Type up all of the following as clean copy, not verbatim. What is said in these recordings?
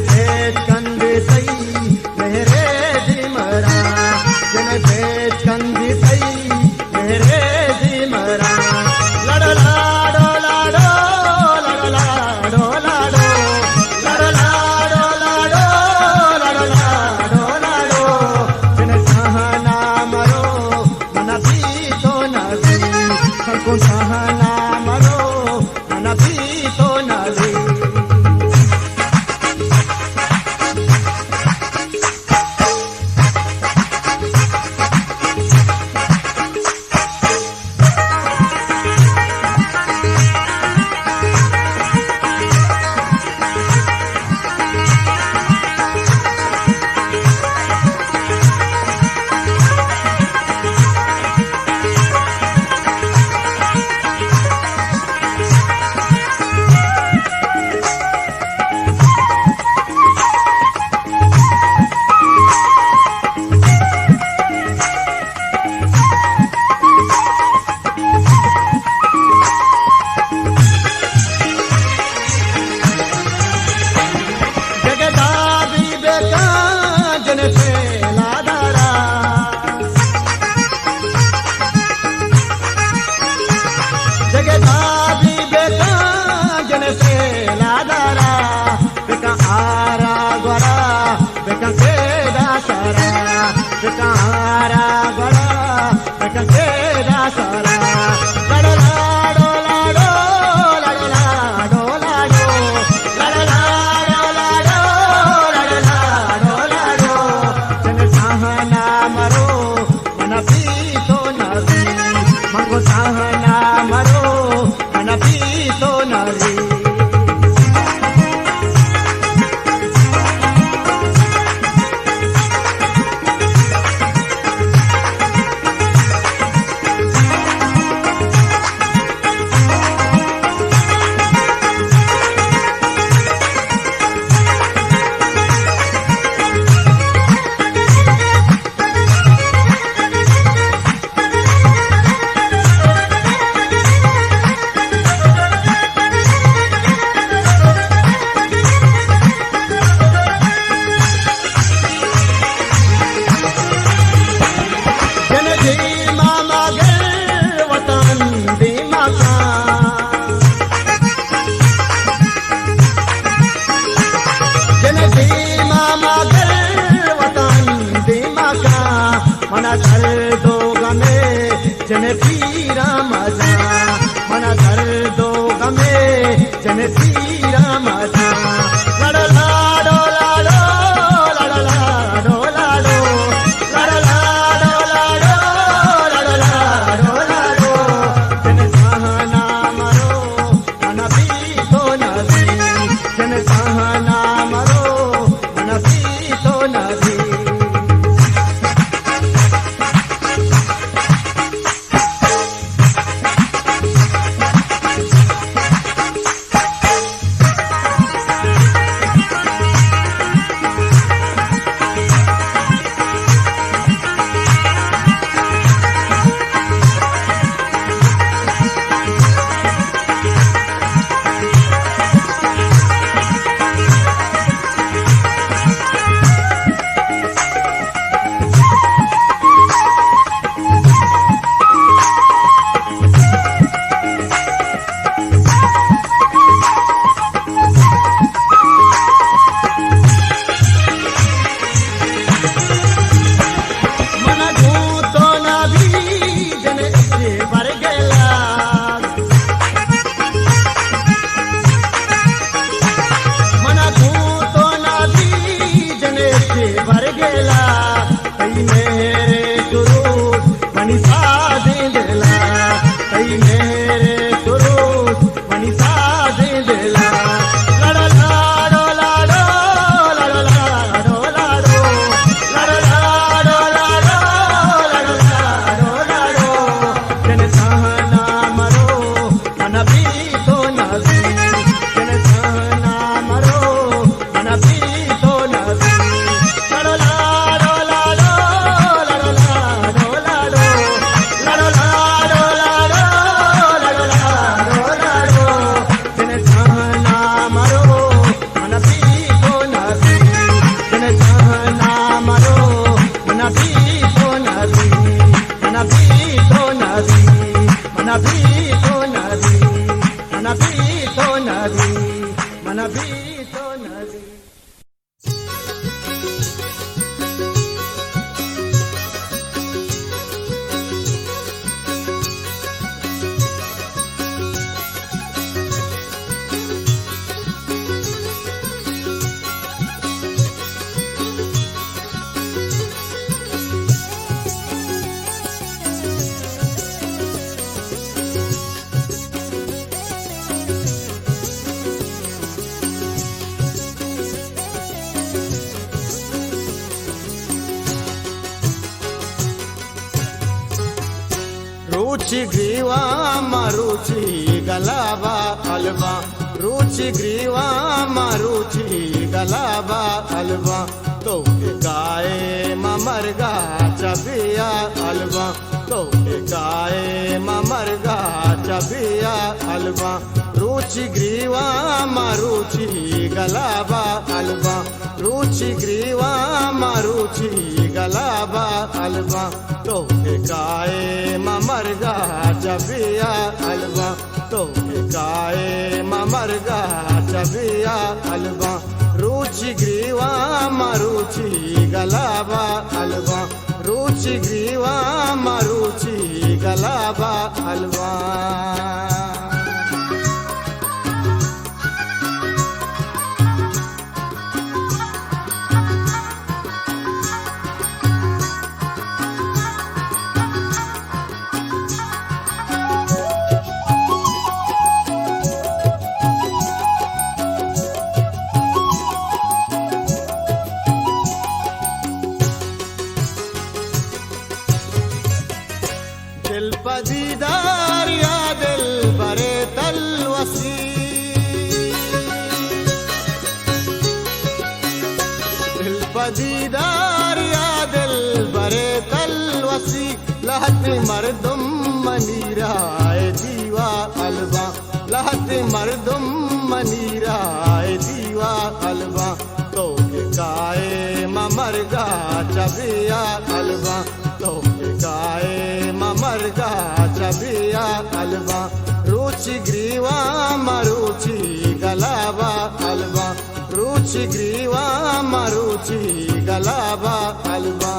भेद कंदी तई मेरे दिमरा जन भेद कंदी तई मेरे दिमरा लड़ लाडो लाडो लड़ लाडो लाडो लड़ लाडो लाडो लड़ लाडो लाडो जन सहना मरो मन भी तो नदी सबको सहना मरो मन भी तो नदी जन पीरा मजा मना कर दो गमे जन पीरा मजा लड़ लाडो लाडो लड़ लाडो लाडो लड़ लाडो लाडो लड़ लाडो लाडो जन सहना मरो मन भी तो नदी जन सहना मरो मन भी तो नदी तो नबी मन भी तो नबी मन भी तो नबी मन भी तो नबी रुचि ग्रीवा मरुचि गलाबा अलबा रुचि ग्रीवा मरुचि गलाबा अलबा तो गाए ममरगा चबिया अलबा तो गाए ममरगा चबिया अलबा रुचि ग्रीवा मरुचि गलाबा अलबा रुचि ग्रीवा मरुचि गलाबा अलबा तो गाए ममरगा चबिया अलबा तो गाए ममरगा चबिया अलबा रुचि ग्रीवा मरुचि गलाबा अलबा रुचि ग्रीवा मरुचि गलाबा अलबा दिल पदीदार या दिल बरे तलवसी दिल पदीदार या दिल बरे तलवसी लहत मर्दुम मनीराए दीवा अलबा लहत मर्दुम मनीराए दीवा अलबा तो गाए ममरगा चबिया अलबा तो गाए ममरगा चबिया अलबा रुचि ग्रीवा मरुचि गलाबा अलबा रुचि ग्रीवा मरुचि गलाबा अलबा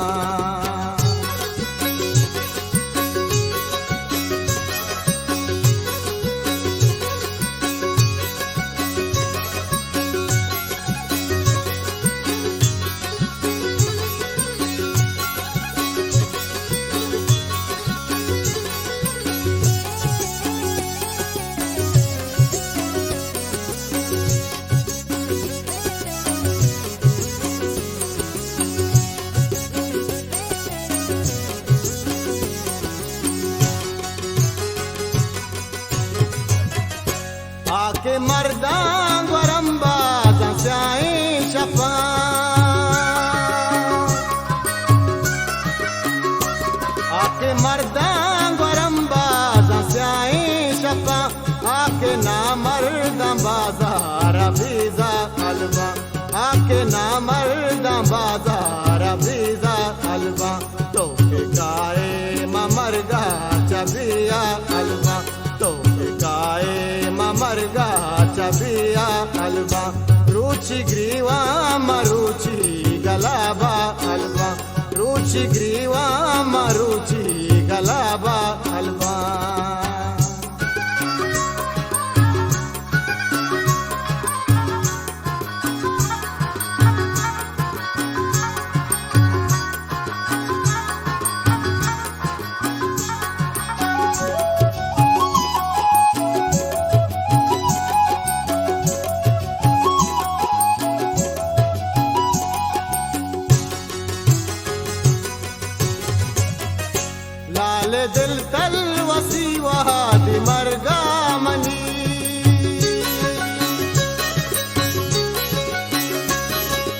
आके मर्दां वरम्बा दस्याए शफा आके मर्दां वरम्बा दस्याए शफा आके ना मर्दां बाजार बीजा अलबा आके ना मर्दां बाजार बीजा अलबा तो गाए ममरगा चबिया अलबा तो गाए ममरगा चबिया अलबा रुचि ग्रीवा मरुचि गलाबा अलबा रुचि ग्रीवा मरुचि गलाबा अलबा लाल दिल तल वसी वहादी मरगा मनी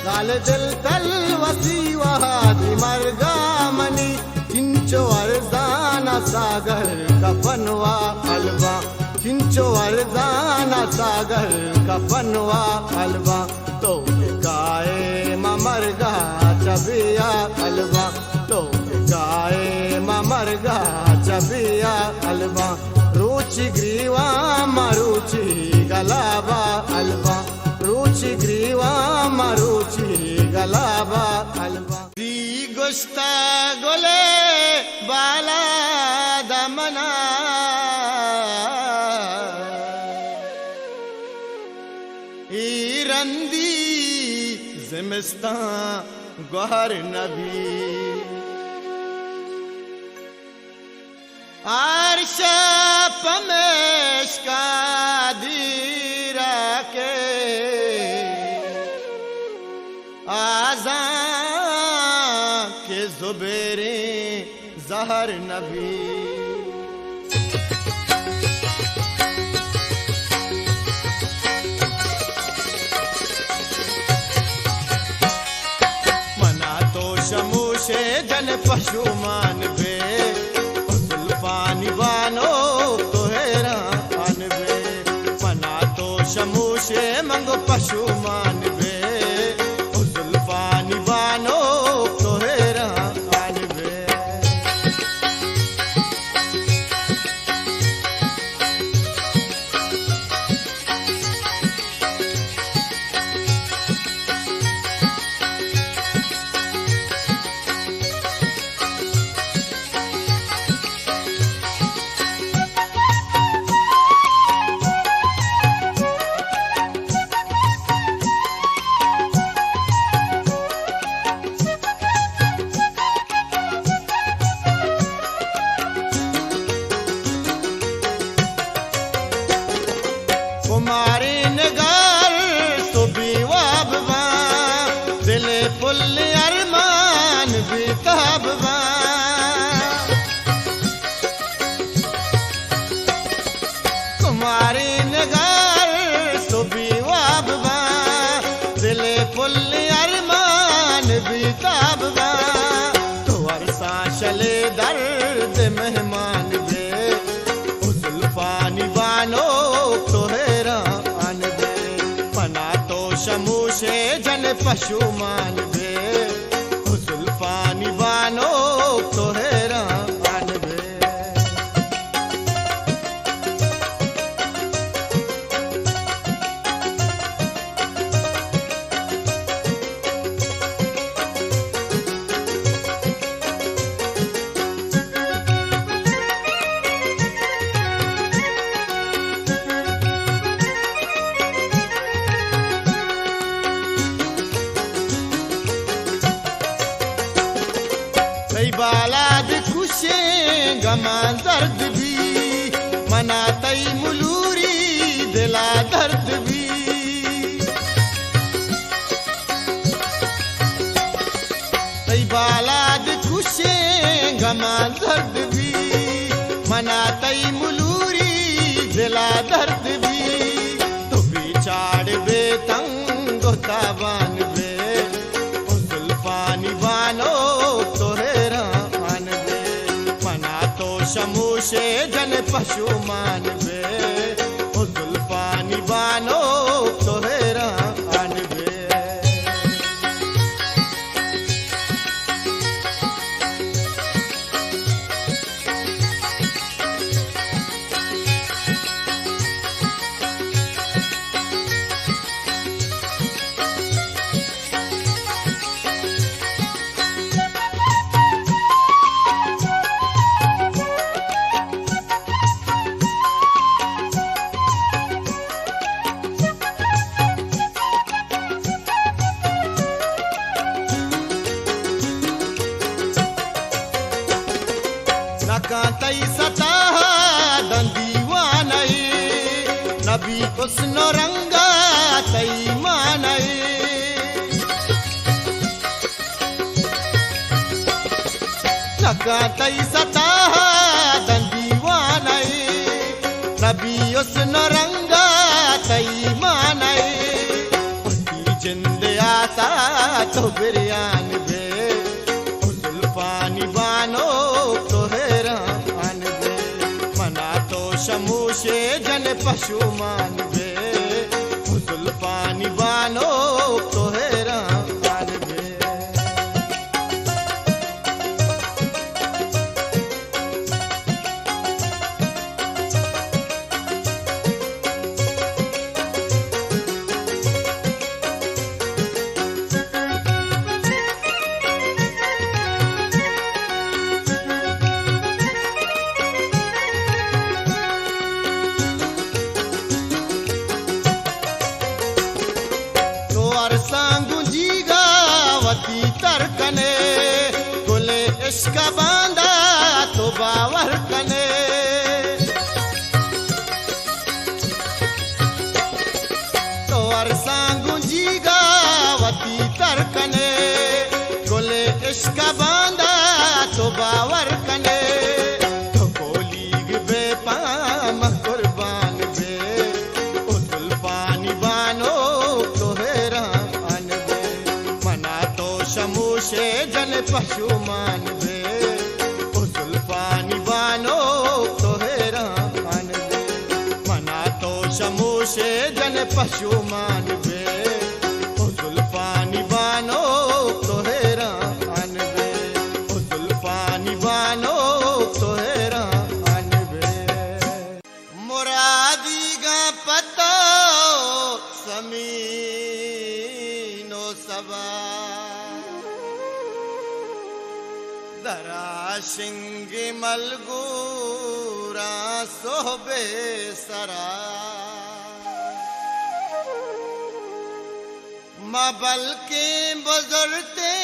लाल दिल तल वसी वहादी मरगा मनी किंचो अर्जाना सागर कफनवा अलबा किंचो अर्जाना सागर कफनवा अलबा तो गाए ममरगा चबिया अलबा तो गाए ममरगा नबिया अलबा रुचि ग्रीवा मरुचि गलाबा अलबा रुचि ग्रीवा मरुचि गलाबा अलबा दी गुस्ता गोले बाला दमना रंदी जिमिस्तान गहर नबी आरशा पमेश का दीरा के आज़ां के जुबेरे जहर नबी शमूशे जन पशुमान बे जुल्फानी बानो तोहेरा आन बे मना तो शमूशे मंगो पशुमान बे जुल्फानी बानो तोहेरा आन बे कुमारी नगार सुबी वाबवा दिले फुल अरमान भी ताबवा कुमारी नगार सुबी वाबवा दिले फुल अरमान भी ताबवा तो अरसा चले दर्द मेहमान बे जुल्फानी बानो शमूशे जन पशुमान बे जुल्फानी बानो तोहेरा आन बे बालाद खुशे गमा दर्द भी मनातई मुलूरी दिला दर्द भी तई बालाद खुशे गमा दर्द भी मनातई मुलूरी दिला दर्द भी तो बिचाड़ बेतंग ताबान बे जुल्फानी बानो शमूशे जन पशुमान बे जुल्फानी बानो तोहेरा आन बे कांतई सता दंदीवानई नबी हुस्न रंगा तई मानई कांतई सता दंदीवानई नबी हुस्न रंगा तई मानई जिंद आता तो बिरयान बे जुल्फानी बानो शमूशे जन पशुमान बे जुल्फानी बानो तोहेरा आन बे इश्क बांधा तो बावर कने तो अरसांगू जी गावती तरकने गोले इश्क बांधा तो बावर कने तो गोलीग बेपाम कुर्बान बे उतुल पानी बानो तो हैरान बे मना तो शमूशे जन पशुमान बे उतुल पानी बानो तो हैरान बे मना तो शमूशे जन पशुमान बे उतुल पानी बानो तो हैरान बे उतुल पानी बानो तो हैरान बे मुरादी गा पतो समीनो सबा दरा सिंग मलगूरा सोबे सरा मबल के बुजुर्गते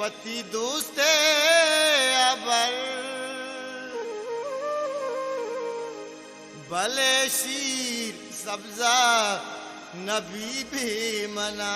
वती दोस्ते अबर भले शीर सब्जा नबी भी मना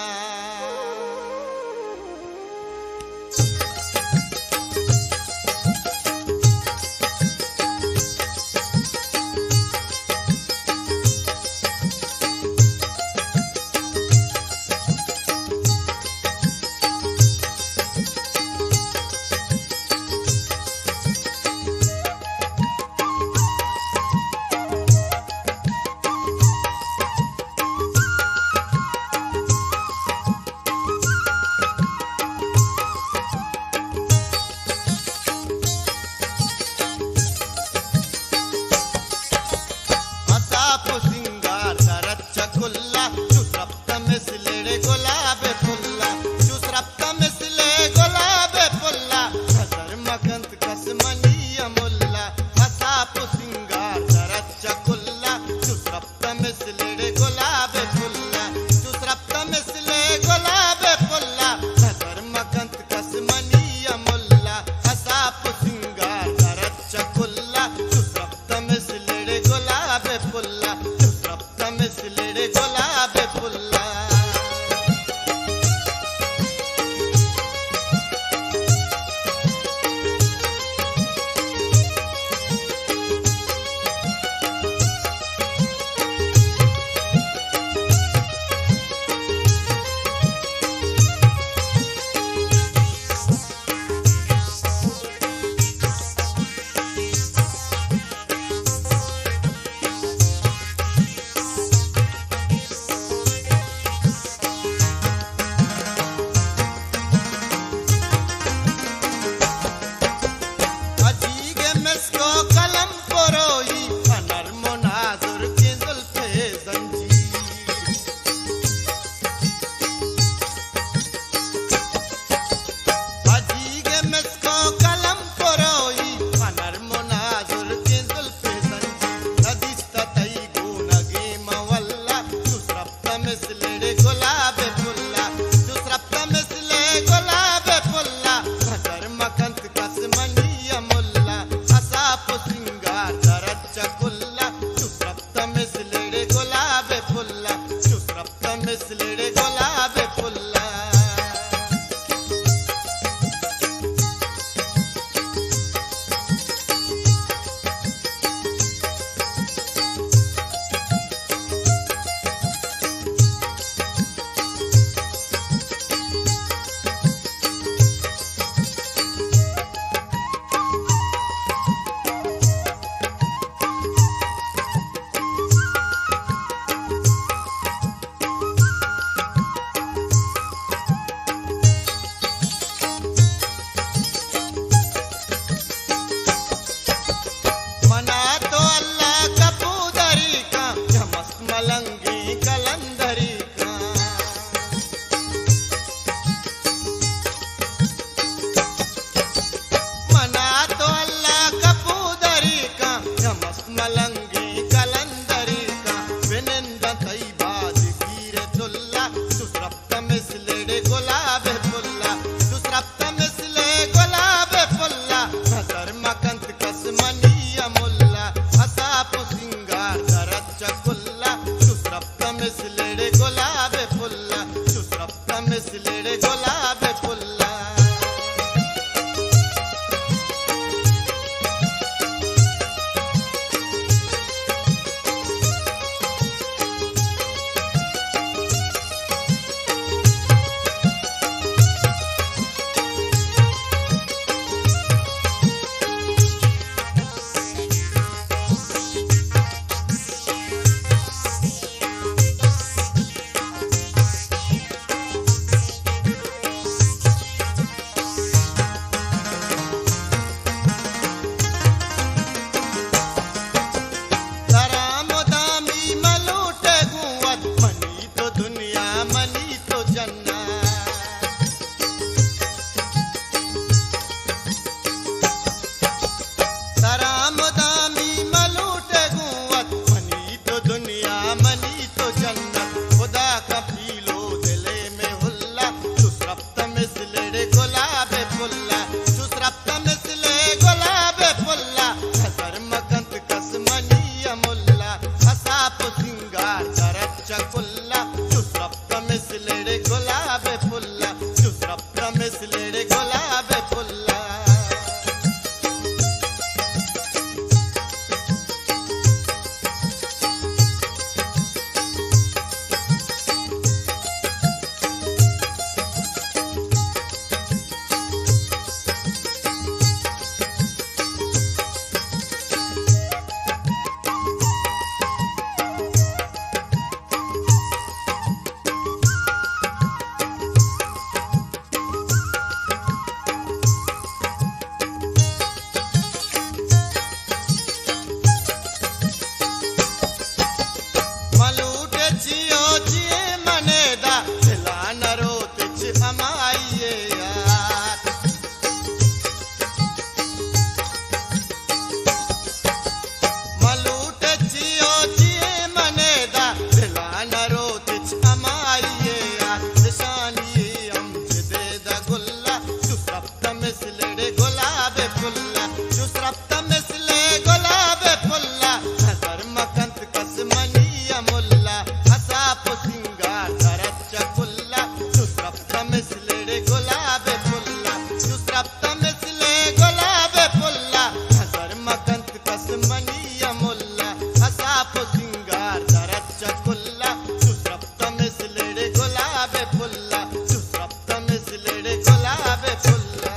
सिंगार दरच्च कुल्ला सुसप्त मिसलेडे गुलाबे पुल्ला सुसप्त मिसलेडे गुलाबे पुल्ला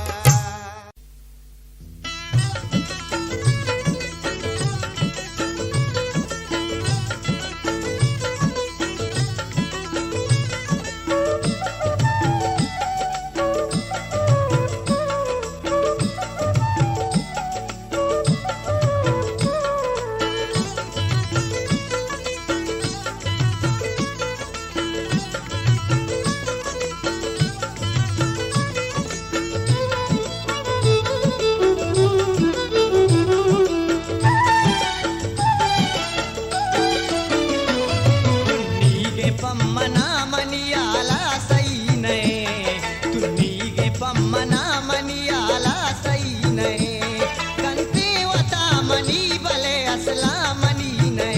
पम्मना मनियाला सई ने तुम्ही गे पम्मना मनियाला सई ने कंते वता मनी बले असला मनी ने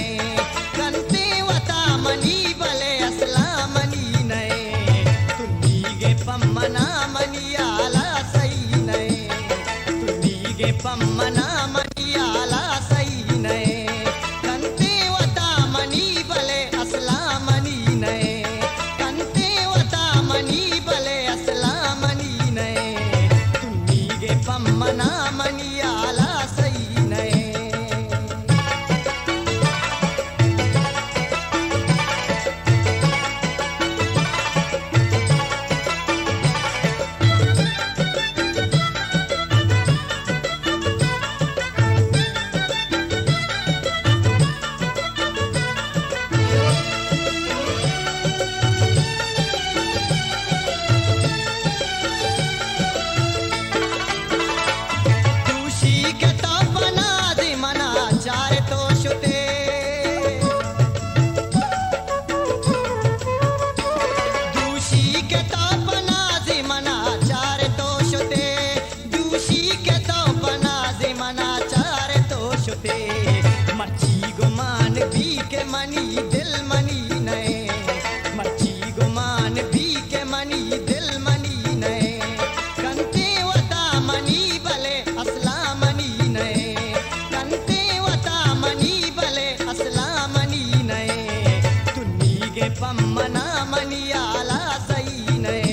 कंते वता मनी बले असला मनी ने तुम्ही गे पम्मना मनियाला सई ने तुम्ही गे पम्मना मनियाला सई ने कंते वता मनी बले असला पम्मना मनियाला सई ने मर्ची गुमान भी के मनी दिल मनी नए मर्ची गुमान भी के मनी दिल मनी नए कंते वता मनी बले असला मनी नए कंते वता मनी बले असला मनी नए तुन्नी गे पम्मना मनियाला सई नए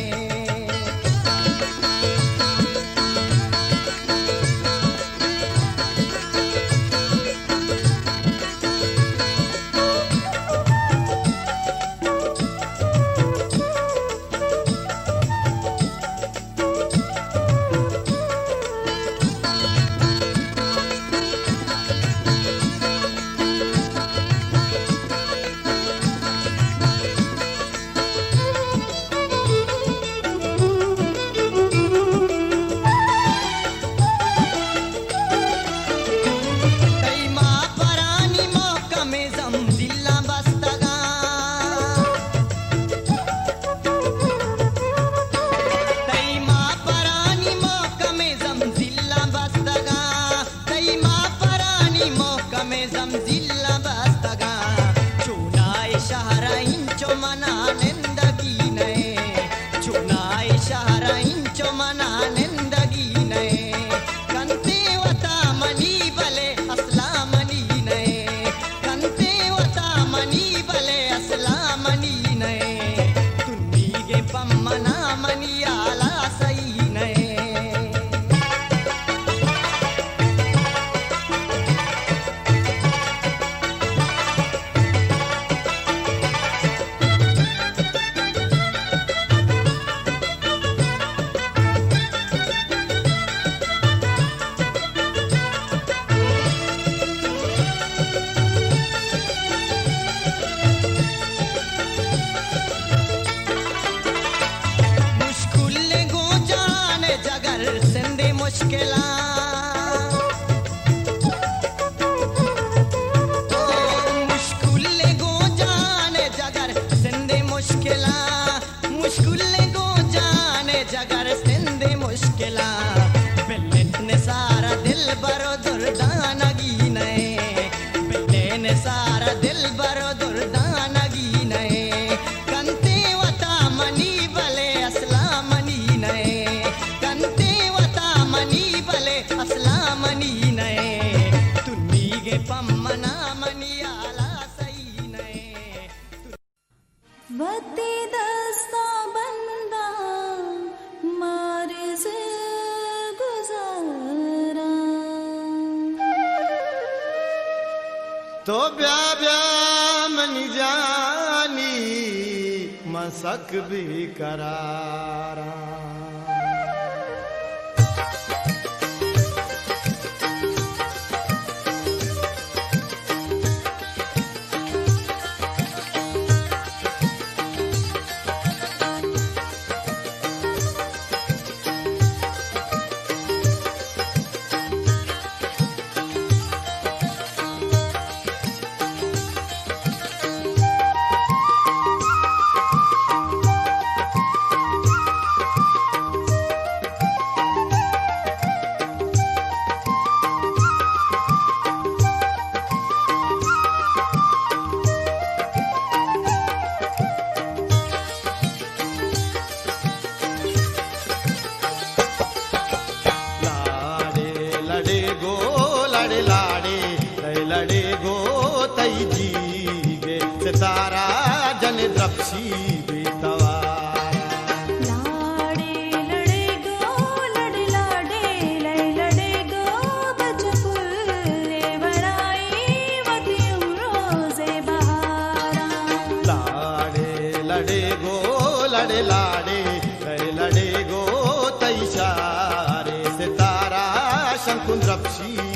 जमजिल्ला बस्तगा चुनाए शहरा इंचो मना निंदगी नए चुनाए शहरा इंचो मना निंदगी नए कंते वता मनी बले असला मनी नए कंते वता मनी बले असला मनी नए तुन्नी गे पम्मना मनियाला सई नए तो ब्या ब्या मनी जानी मसक भी करारा सितारा जन द्रपसी बेतवारा लाड़े लड़े गो लड़ लाडे लय लड़े गो बचपुल्ले बड़ाई वती रोजे बहारा लाड़े लड़े गो लड़े लाड़े लय लड़े गो तैशारे सितारा शंकुन द्रपसी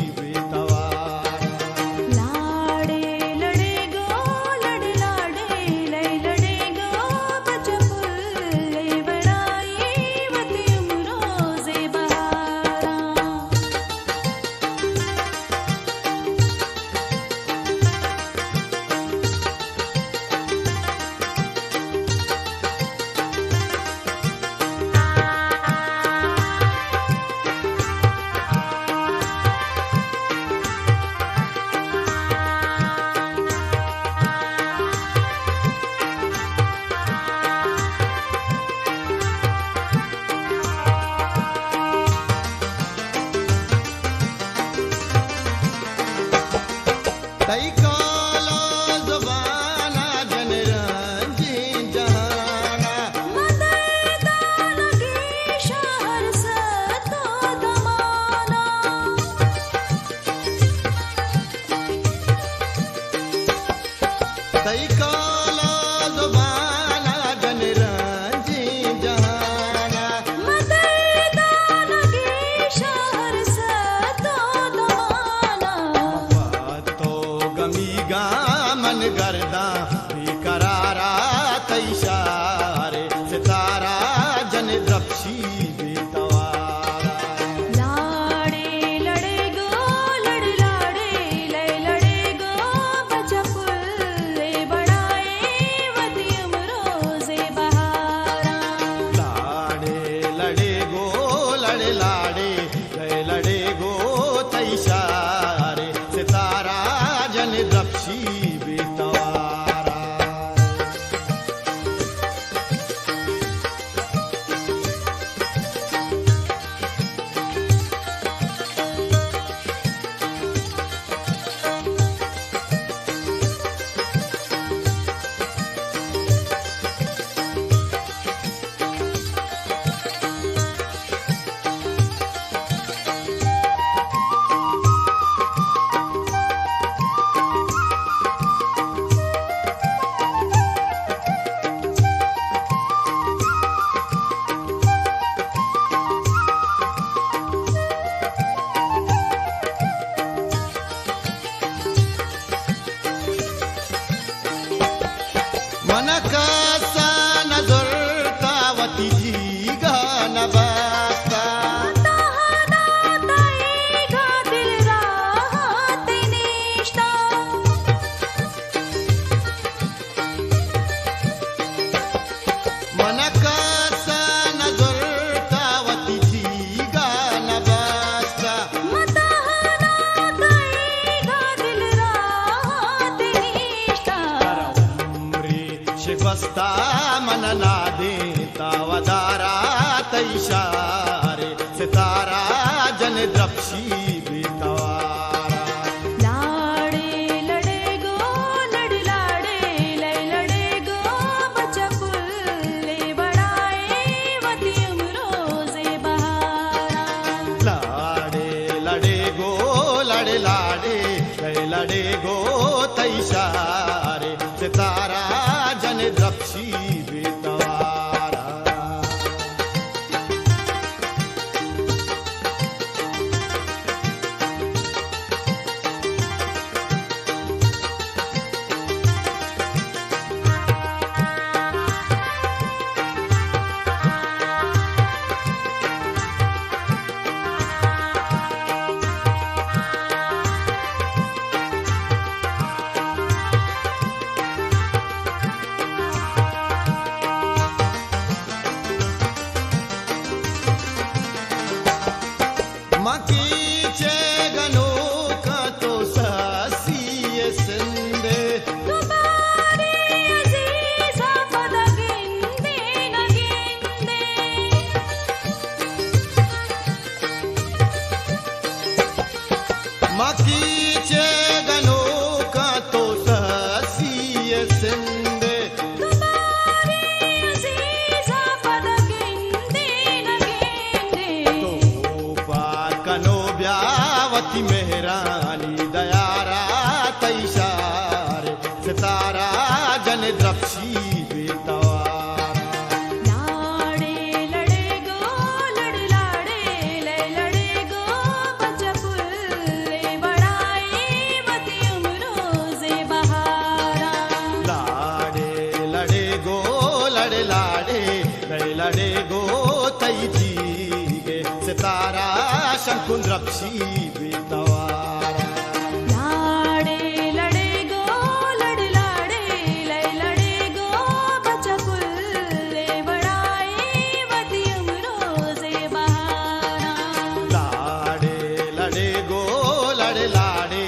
गर्दा भी करारा तैशारे सितारा जन द्रपसी बेतवारा लाड़े लड़े गो लड़ लाड़े लय लड़े गो बचपुल्ले बड़ाए वती रोजे बहारा लाड़े लड़े गो लड़े लाड़े लय लड़े गो तैशारे सितारा जन द्रपसी बस्ता मन ना देता वदारा तैशारे सितारा जन द्रपसी बेतवारा लाड़े लड़े गो लड़ लाड़े लय लड़े गो बचपुल्ले बड़ाए वती रोजे बहारा लाड़े लड़े गो लड़ लाड़े लय लड़े गो तैशारे सितारा जन द्रपशी बेतवारा मकीचे गनो का तो सासी सिंधे तुम्हारे अजीज पद गिंदे न गिंदे मकीचे गनो का तो सासी सिंधे तुम्हारे अजीज पद गिंदे न गिंदे तो पार कनो ब्यावती मेहरानी दयारा तैशारे सितारा जन द्रपशी बेतवारा लाड़े लड़े गो लड़ लाड़े ले लड़े गो बचपुल्ले बड़ाए मती उम्रोज़े बहारा लाड़े लड़े गो लड़े लाड़े लड़े गो तई जी सितारा शंकुन रपशी बेतवारा लाड़े लड़े गो लड़ लाड़े ले लड़े गो बचपुल्ले बड़ाए मती उम्रोज़े बहारा लाड़े लड़े गो लड़े लाड़े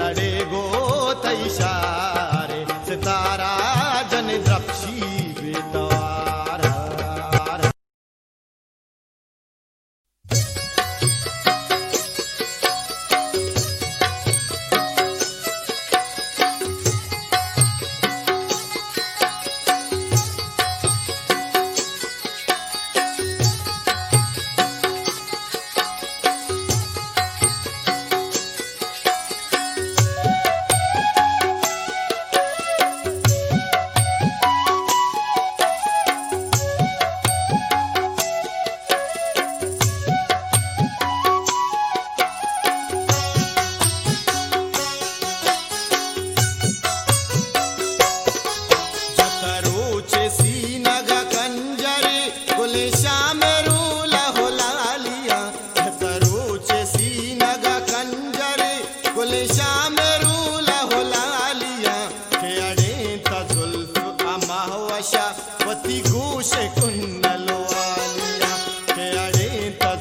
लड़े गो तैशारे सितारा जन द्रपशी बेतवारा जतरोचे सीनग कंजरी कुले श्याम रूला हो लालिया जतरोचे सीनग कंजरी कुले श्याम रूला हो लालिया के अड़े तुल्फ अमावशा वती घूश कुंडलो वालिया के अड़े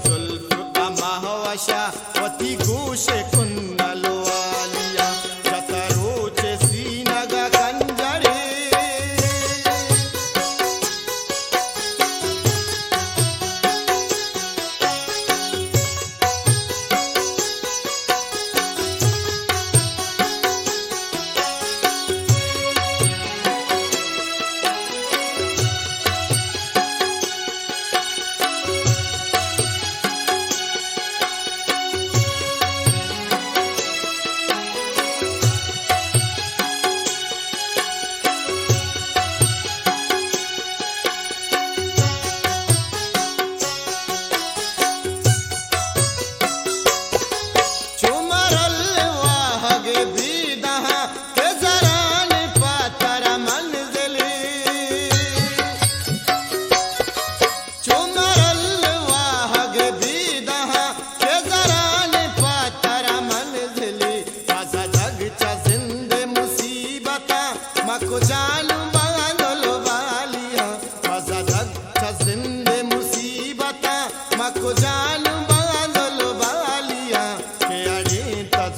तुल्फ अमावशा वती घूश कुंडलो वालिया जतरोचे सीनग कंजरी चुमरल वाहगे बीदहा के जरान पातर मंजिली चुमरल वाहगे बीदहा के जरान पातर मंजिली ताजा जग चा जिंदे मुसीबता मको जानू बांधलो वालिया ताजा जग चा जिंदे मुसीबता मको जानू बांधलो वालिया के अड़े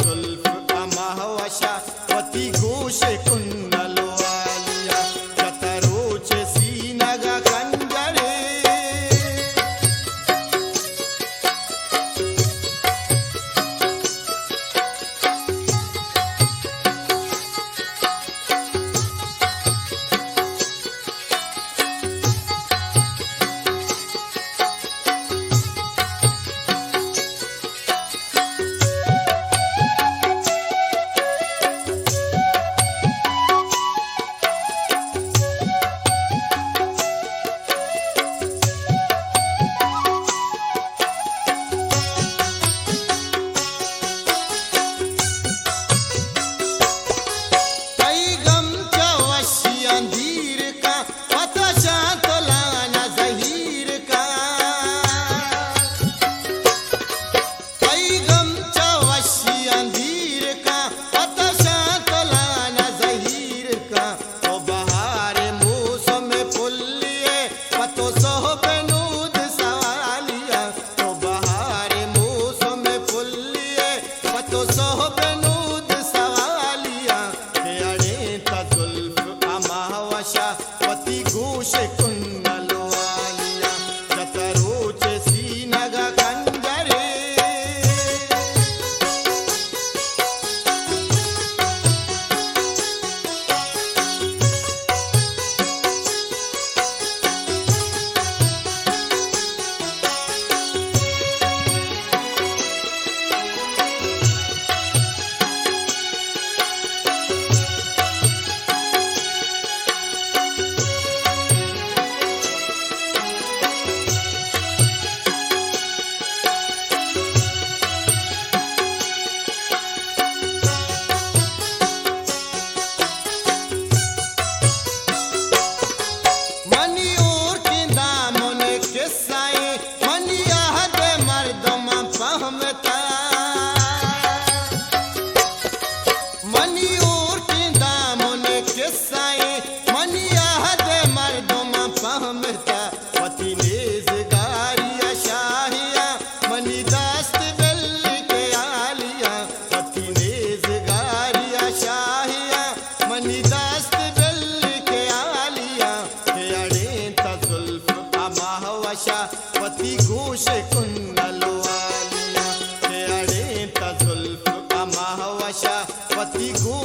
तुल्फ अमावशा वती घोष कुंडलो वालिया जतरोचे सीनग कंजरे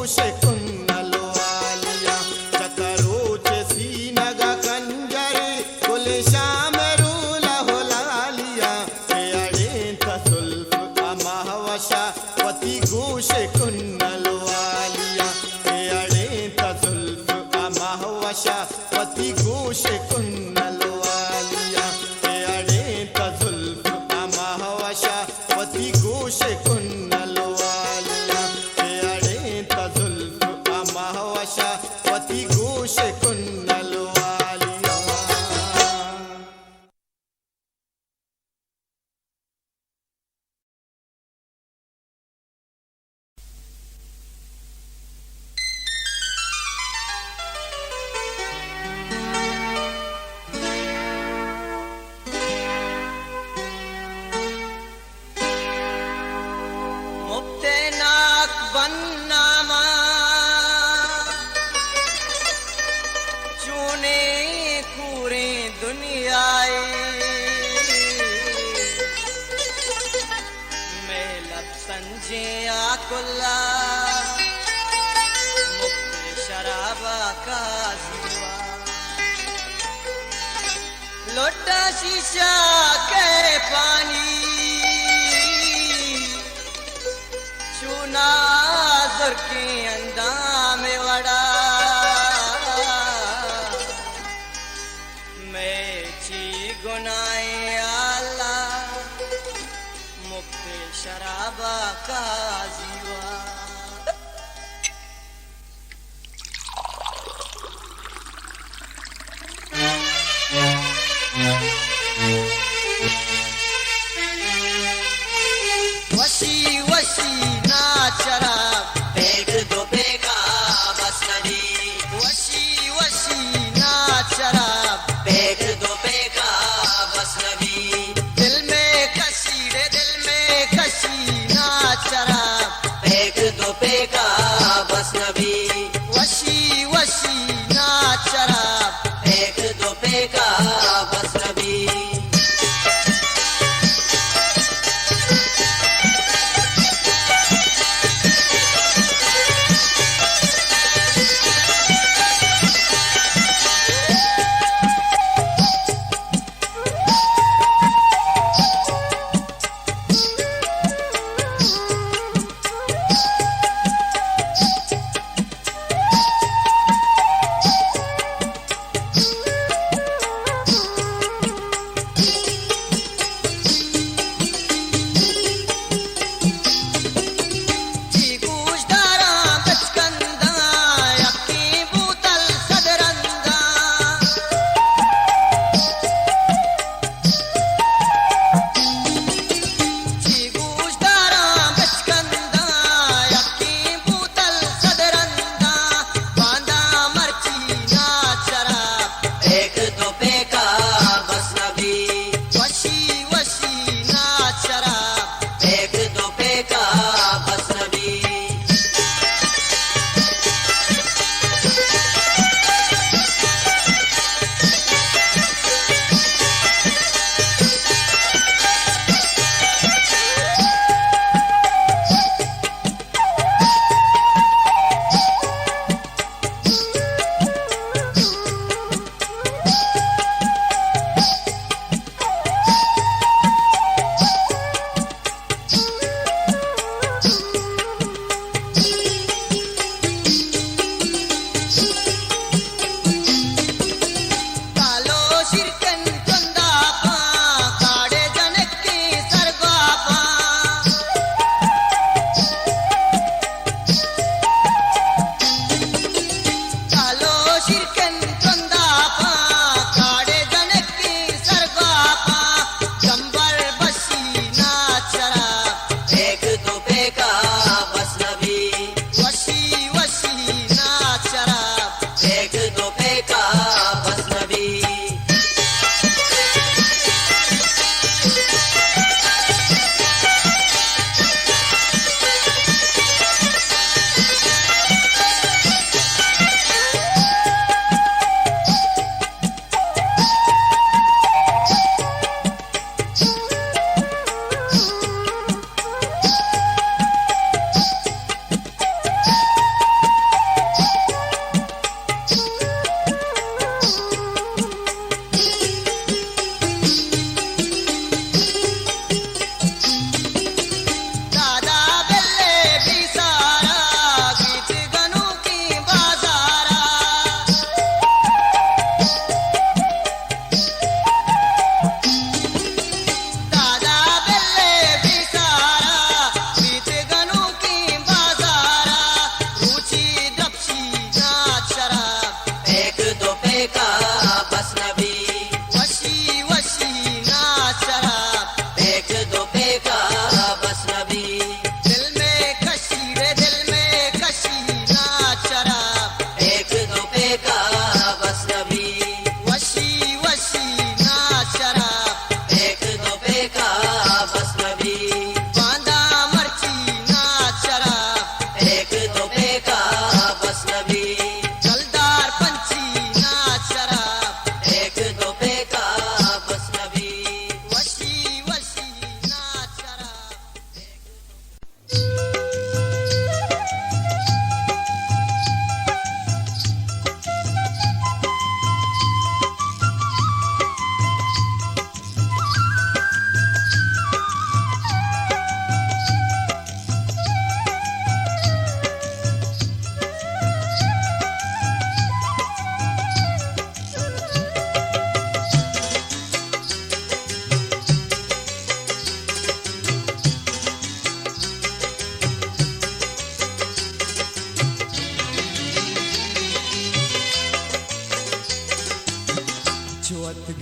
गूश कुन्नलो आलिया चतरोच सीनग कंजरी कुल श्याम रूल होलालिया अड़े तसुल्फ अमावशा वती गूश कुन्नलो आलिया अड़े तसुल्फ अमावशा वती गूश कुन्नलो आलिया अड़े तसुल्फ अमावशा वती गूश कुन्नलो आलिया अड़े तसुल्फ अमावशा वती गूश कुन्नलो आलिया मुक्ते नाक बननामा चूने पूरे दुनियाए मैं लब संजे आकुल्ला मुक्ते शराबा का जुआ लोटा शीशा के पानी चूना जुर के अंदाम वड़ा मैं ची गुनाए आला मुक्ते शराबा का जीवा वशी वशी नाचरा पेट दो पेका बस नदी वशी वशी नाचरा पेट दो पेका बस नदी दिल में कशी रे दिल में कशी नाचरा पेट दो पेका बस नदी वशी वशी नाचरा पेट दो पेका बस नदी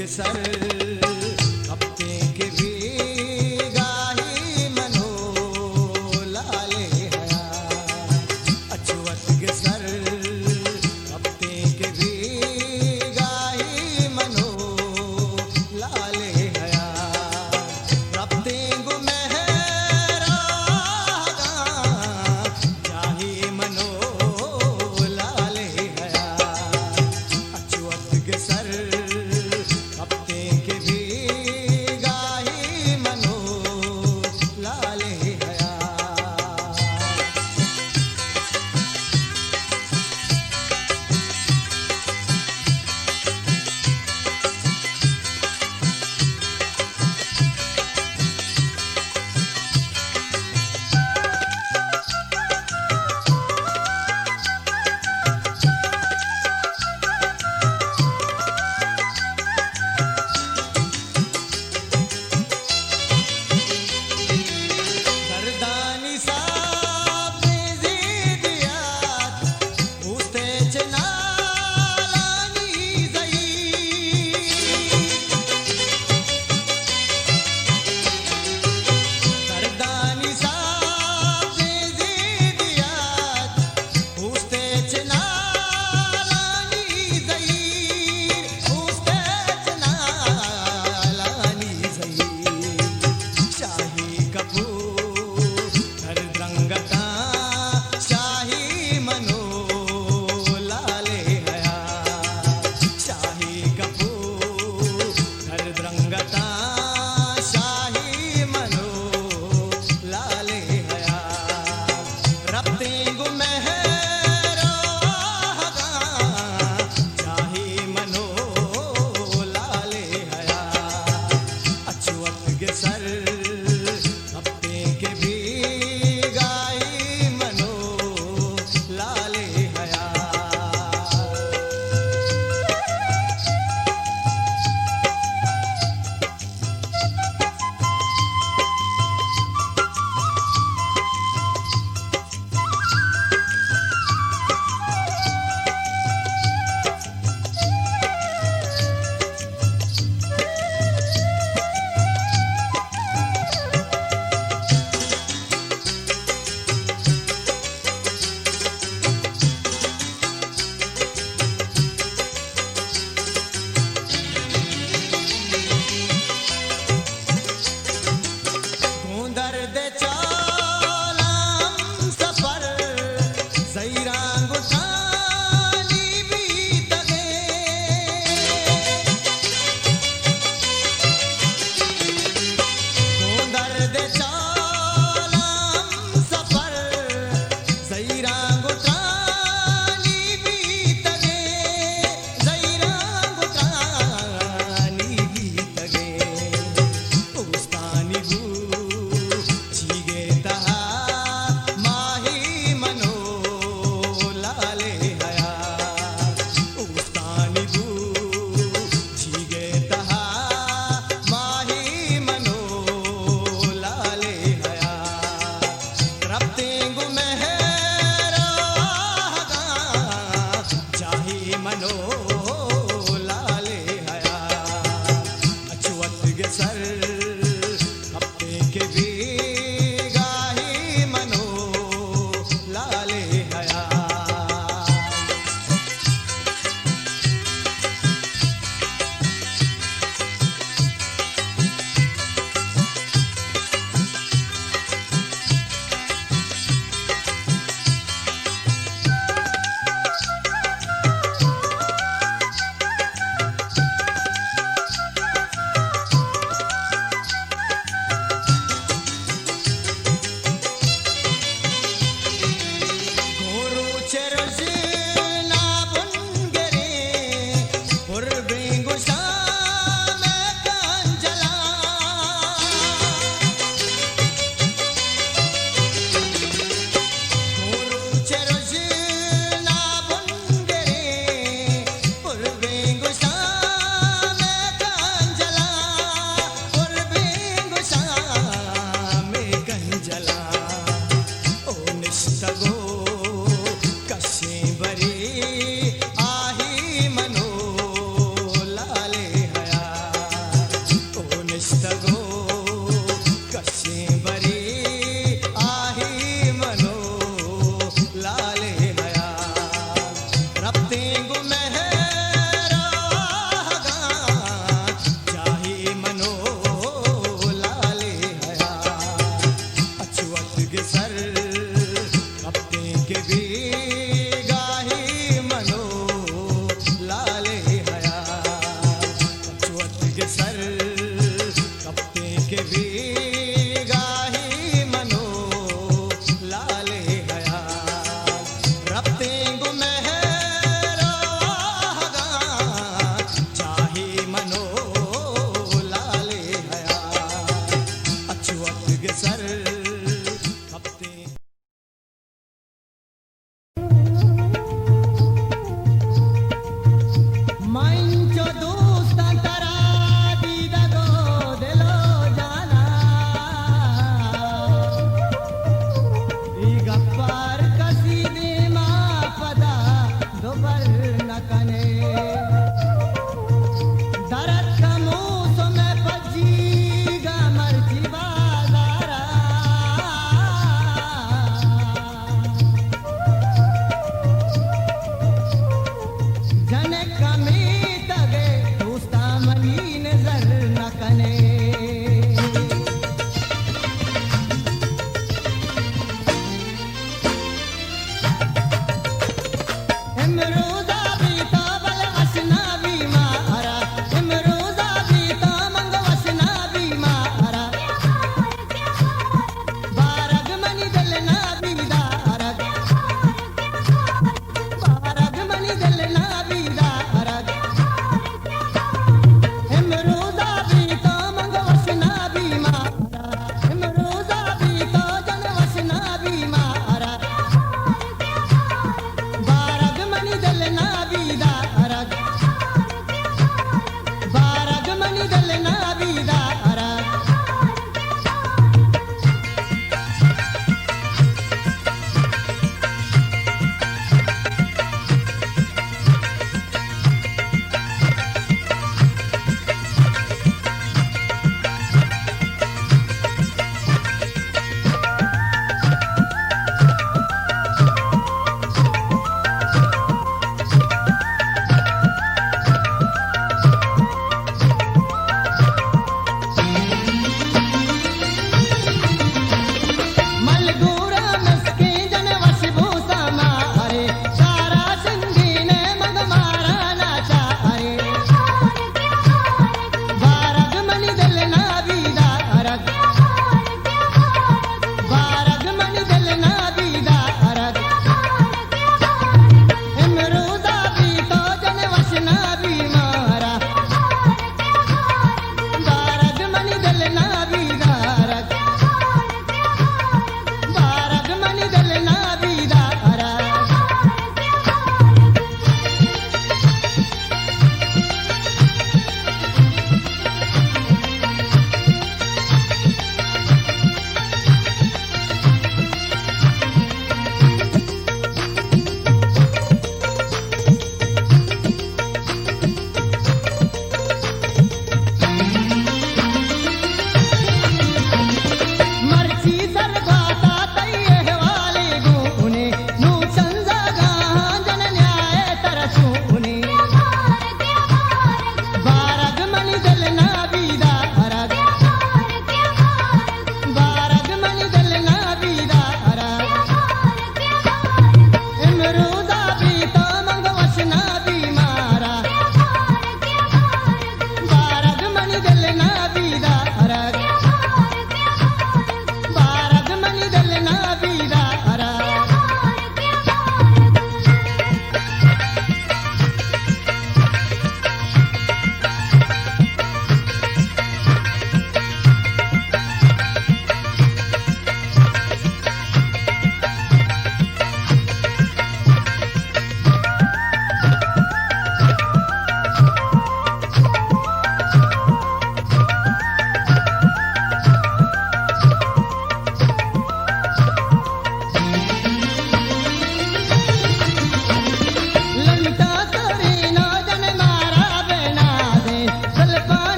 के सर कपते के गाही मनो लाले हया अछुअत के सर कपते के गाही मनो लाले हया रपते गु मेहरा जाही मनो लाले हया अछुअत के सर कपते के बेगाहे मनो लाले हया अचुअत के सर कपते के बेगाहे मनो लाले हया रपते गुमेहरागा चाहे मनो लाले हया अचुअत के सर कपते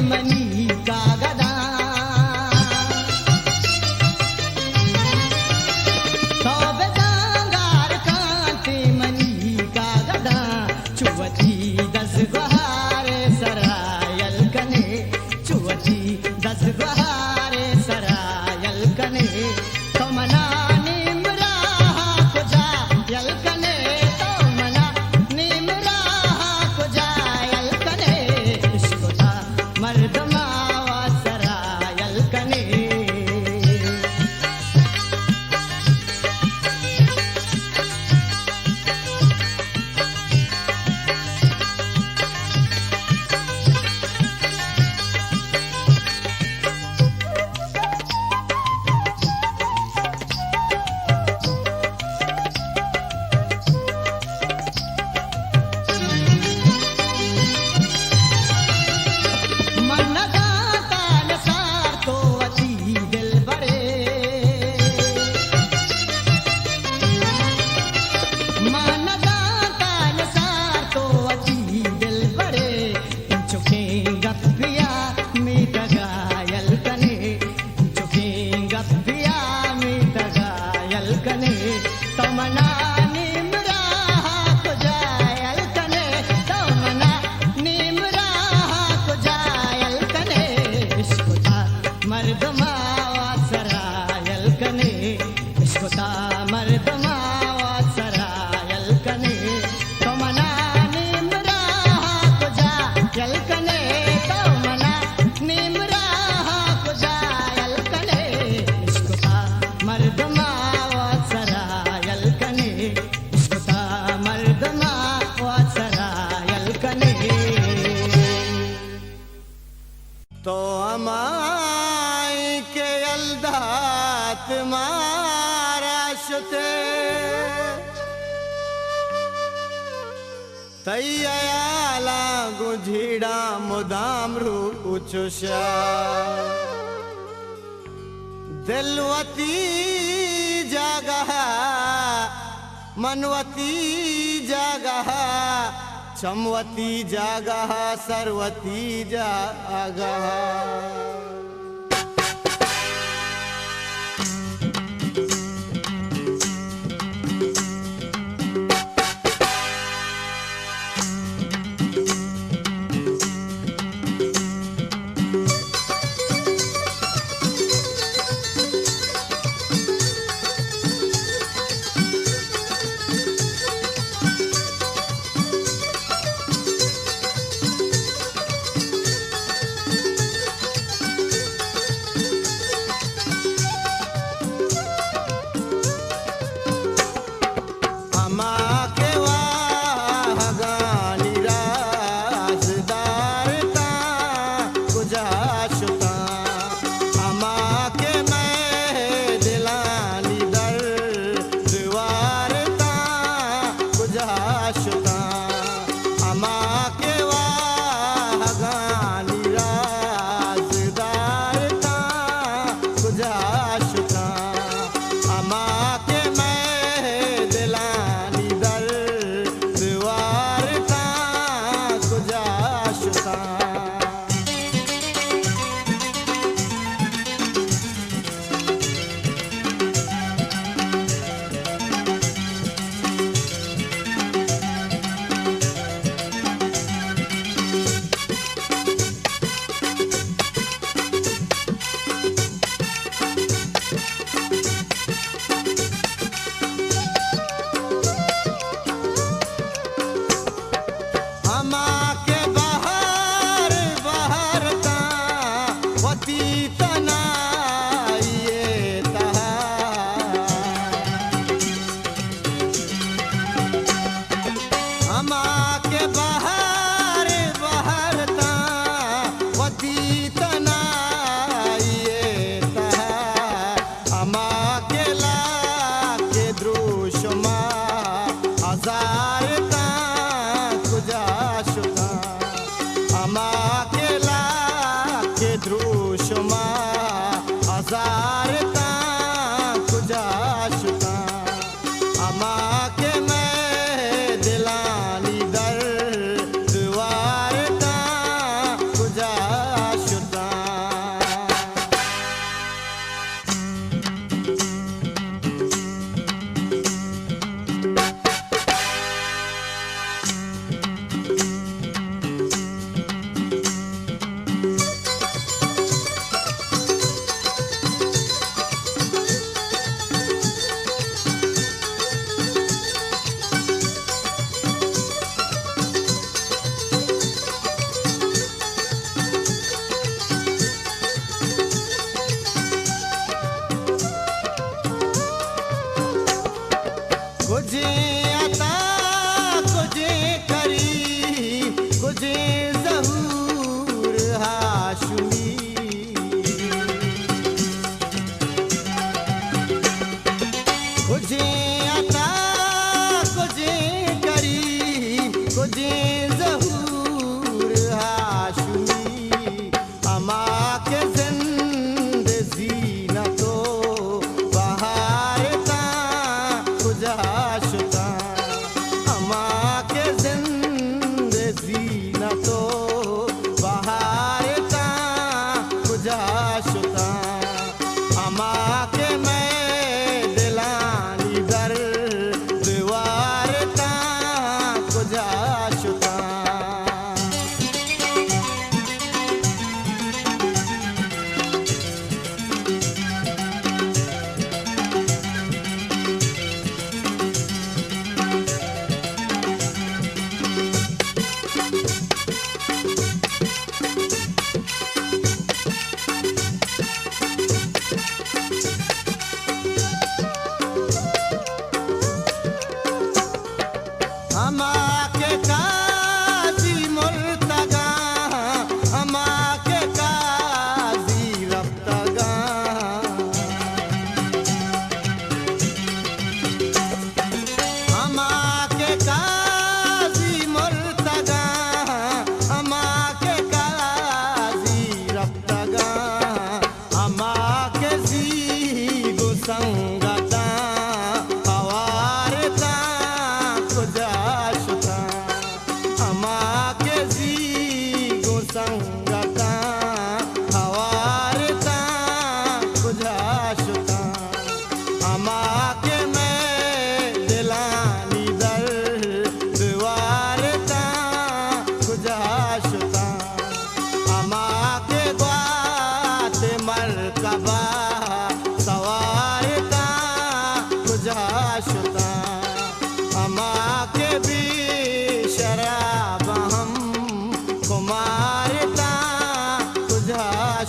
मनी का गदा तौबे जांगार कांते मनी का गदा चुवती दस बहारे सरायल कने चुवती दस बहारे सरायल कने तो मना निमरा को जायल कने तो मना निमरा को जायल कने इसको था मर्दमावा सरायल कने मन गाता नसार तो अति दिल बड़े मन गाता नसार तो अति दिल बड़े चुके गप्पिया मीत गायल कने चुके गप्पिया मीत गायल कने तमना निमरा को जायल कने तमना निमरा को जायल कने इसको था मर्दमावा सरायल कने इसको था मर्दमावा सरायल कने तमना निमरा को जायल कने तमना निमरा को जायल कने इसको था मर्दमावा सरायल कने इसको था मर्दमावा सरायल कने तो अमाई के यल्दात मारा शुते तैयाला गुझीड़ा मुदाम रू उचुशा दिलवती जगह मनवती जगह चमवती जगह सरवती जगह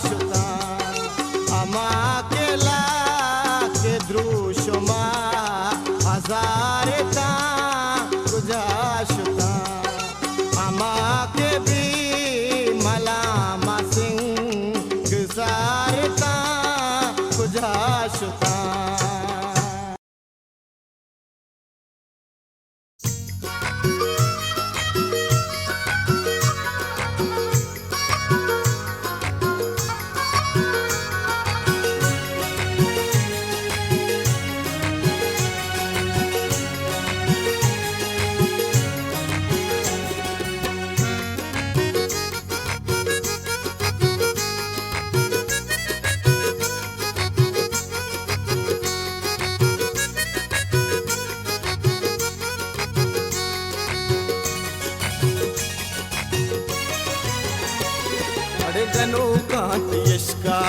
शुता अमा केला के द्रुशुमा हजारेता तुझा शुता अमा के भी मलामा सिंह गुजारता तुझा शुता गनो कांत यशका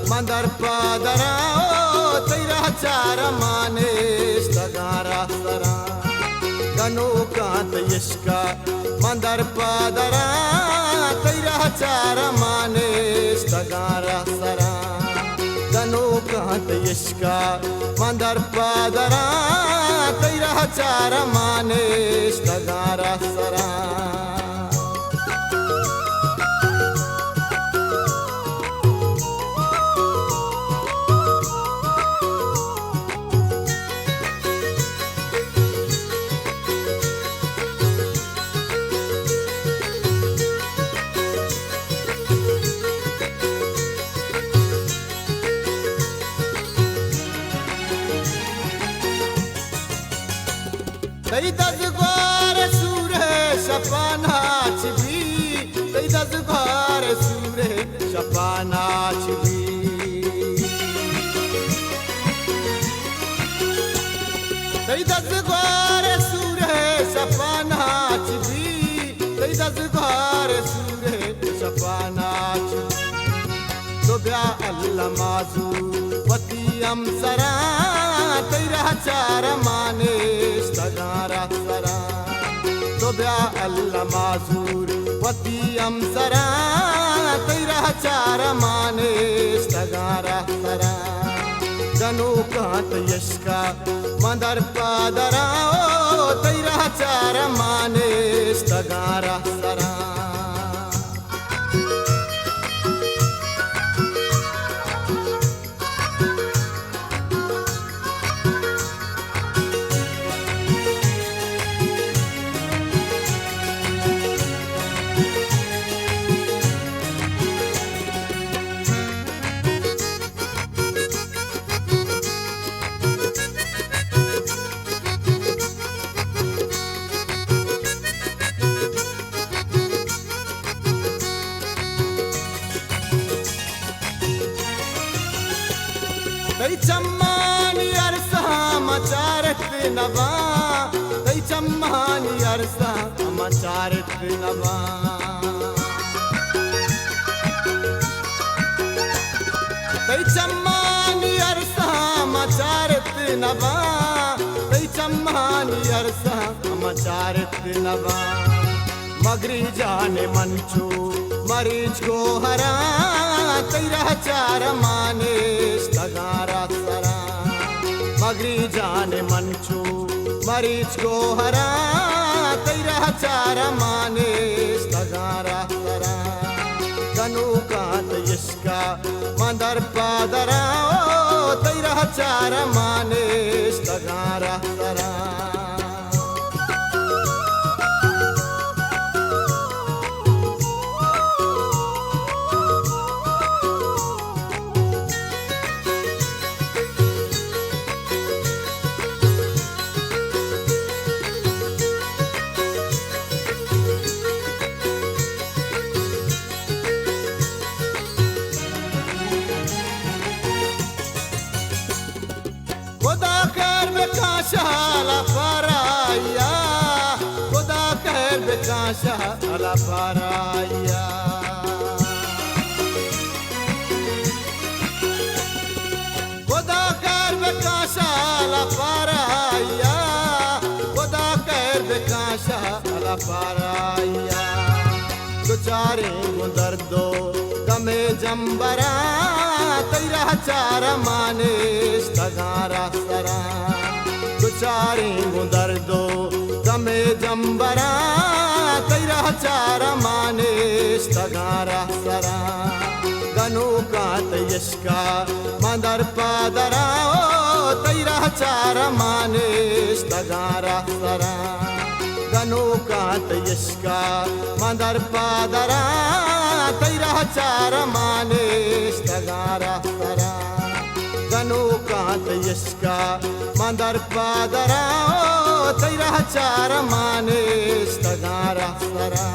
मंदर पादरा तेरा चार माने सगारा सरा गनो कांत यशका मंदर पादरा तेरा चार माने सगारा सरा गनो कांत यशका मंदर पादरा तेरा चार माने सगारा सरा तई दजगार सूरे शपानाच भी तई दजगार सूरे शपानाच भी तई दजगार सूरे शपानाच भी तई दजगार सूरे शपानाच तो ब्या अल्लाह माजू वतीयम सरा तेरा चार माने सगारा सरा तो ब्या अल्लाह माजूर वतीयम सरा तेरा चार माने सगारा सरा गनो कांत यशका मंदर पादरा तेरा चार माने सगारा सरा तई चम्मानी अरसा मचारत नवा तई चम्मानी अरसा मचारत नवा तई चम्मानी अरसा मचारत नवा तई चम्मानी अरसा मचारत नवा मगरी जाने मंचू मरीज को हरा तेरा चार माने सगारा सरा मगरी जाने मंचू मरीज को हरा तेरा चार माने सगारा सरा गनो कांत यशका मंदर पादरा तेरा चार माने सगारा सरा खुदा खैर बेकाशाला फराया खुदा खैर बेकाशाला फराया खुदा खैर बेकाशाला फराया खुदा खैर बेकाशाला फराया गुजारे दर्दो गमे जंबरा तैरा चार माने तगारा सरा दुचारी गुदर दो गमे जंबरा तैरा चार माने तगारा सरा गनु कात यशका मदर पादरा ओ तैरा चार माने तगारा सरा गनु कात यशका मदर पादरा तैरा चार माने तगारा सरा गनु कात यशका मदर पादरा ओ तैरा चार माने तगारा सरा